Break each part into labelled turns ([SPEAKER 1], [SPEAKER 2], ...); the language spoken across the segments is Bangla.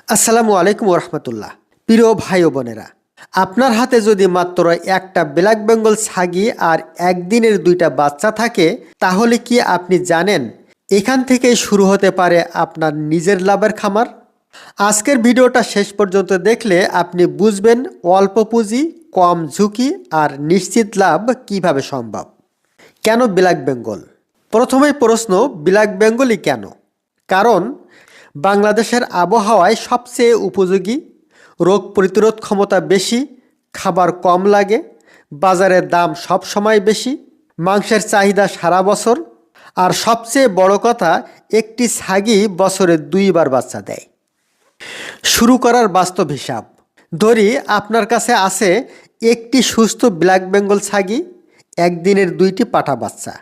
[SPEAKER 1] আসসালামু আলাইকুম রহমতুল্লাহ। প্রিয় ভাই ও বোনেরা, আপনার হাতে যদি মাত্র একটা ব্ল্যাক বেঙ্গল ছাগি আর একদিনের দুইটা বাচ্চা থাকে, তাহলে কি আপনি জানেন এখান থেকেই শুরু হতে পারে আপনার নিজের লাভের খামার? আজকের ভিডিওটা শেষ পর্যন্ত দেখলে আপনি বুঝবেন অল্প পুঁজি, কম ঝুঁকি আর নিশ্চিত লাভ কিভাবে সম্ভব। কেন ব্ল্যাক বেঙ্গল? প্রথমেই প্রশ্ন, ব্ল্যাক বেঙ্গলই কেন? কারণ বাংলাদেশের আবহাওয়ায় সবচেয়ে উপযোগী, রোগ প্রতিরোধ ক্ষমতা বেশি, খাবার কম লাগে, বাজারের দাম সব সময় বেশি, মাংসের চাহিদা সারা বছর, আর সবচেয়ে বড় কথা, একটি ছাগি বছরে 2বার বাচ্চা দেয়। শুরু করার বাস্তব হিসাব ধরি, আপনার কাছে আছে একটি সুস্থ ব্ল্যাক বেঙ্গল ছাগি, একদিনের 2টি পাঠা বাচ্চা।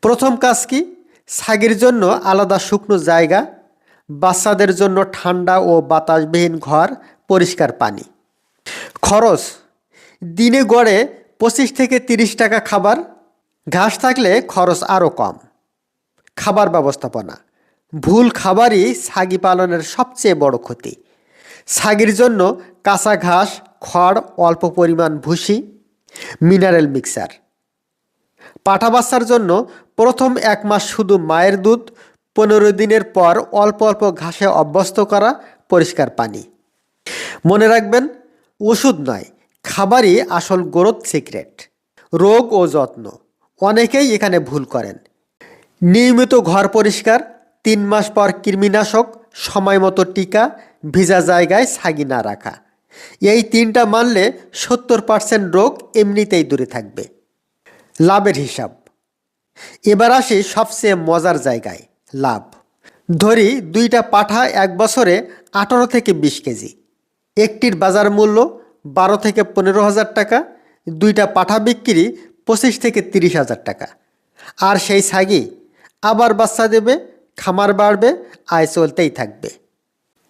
[SPEAKER 1] প্রথম কাজ কি? ছাগির জন্য আলাদা শুকনো জায়গা, বাচ্চাদের জন্য ঠান্ডা ও বাতাসবিহীন ঘর, পরিষ্কার পানি। খরচ দিনে গড়ে 25 থেকে 30 টাকা খাবার, ঘাস থাকলে খরচ আরও কম। খাবার ব্যবস্থাপনা, ভুল খাবারই ছাগি পালনের সবচেয়ে বড় ক্ষতি। ছাগির জন্য কাঁচা ঘাস, খড়, অল্প পরিমাণ ভুসি, মিনারেল মিক্সার। পাঠা বাচ্চার জন্য প্রথম 1 মাস শুধু মায়ের দুধ, 15 দিনের পর অল্প অল্প ঘাসে অভ্যস্ত করা, পরিষ্কার পানি। মনে রাখবেন, ওষুধ নয়, খাবারই আসল গ্রোথ সিক্রেট। রোগ ও যত্ন, অনেকেই এখানে ভুল করেন। নিয়মিত ঘর পরিষ্কার, 3 মাস পর কৃমিনাশক, সময় মতো টিকা, ভিজা জায়গায় ছাগি না রাখা। এই 3টা মানলে 70% রোগ এমনিতেই দূরে থাকবে। লাভের হিসাব এবার আসি সবচেয়ে মজার জায়গায়, লাভ। ধরি 2টা পাঠা 1 বছরে 18 থেকে 20 কেজি। একটির বাজার মূল্য 12 থেকে 15,000 টাকা, 2টা পাঠা বিক্রি 25 থেকে 30,000 টাকা। আর সেই ছাগি আবার বাচ্চা দেবে, খামার বাড়বে, আয় চলতেই থাকবে।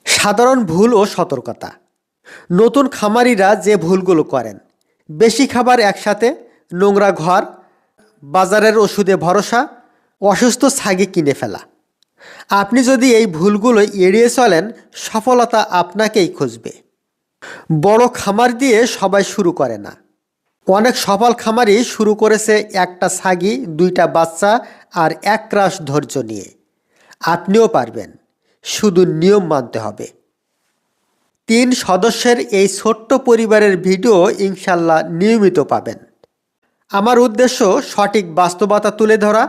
[SPEAKER 1] সাধারণ ভুল ও সতর্কতা। নতুন খামারিরা যে ভুলগুলো করেন: বেশি খাবার একসাথে, নোংরা ঘর, বাজারের ওষুধে ভরসা, অসুস্থ ছাগি কিনে ফেলা। আপনি যদি এই ভুলগুলো এড়িয়ে চলেন, সফলতা আপনাকেই খুঁজবে। বড় খামার দিয়ে সবাই শুরু করে না। অনেক সফল খামারই শুরু করেছে একটা ছাগি, 2টা বাচ্চা আর একরাশ ধৈর্য নিয়ে। আপনিও পারবেন, শুধু নিয়ম মানতে হবে। 3 সদস্যের এই ছোট্ট পরিবারের ভিডিও ইনশাল্লাহ নিয়মিত পাবেন। আমার উদ্দেশ্য সঠিক বাস্তবতা তুলে ধরা,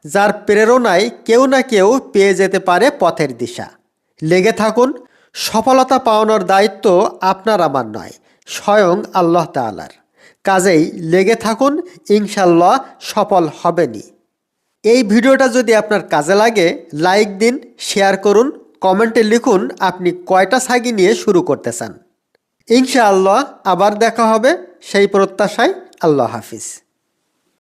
[SPEAKER 1] যার প্রেরণায় কেউ না কেউ পেয়ে যেতে পারে পথের দিশা। লেগে থাকুন, সফলতা পাওয়ানোর দায়িত্ব আপনার আমার নয়, স্বয়ং আল্লাহ তাআলার। কাজেই লেগে থাকুন, ইনশাল্লাহ সফল হবেনই। এই ভিডিওটা যদি আপনার কাজে লাগে, লাইক দিন, শেয়ার করুন, কমেন্টে লিখুন আপনি কয়টা ছাগি নিয়ে শুরু করতে চান। ইনশাআল্লাহ আবার দেখা হবে, সেই প্রত্যাশায়। আল্লাহ হাফিজ।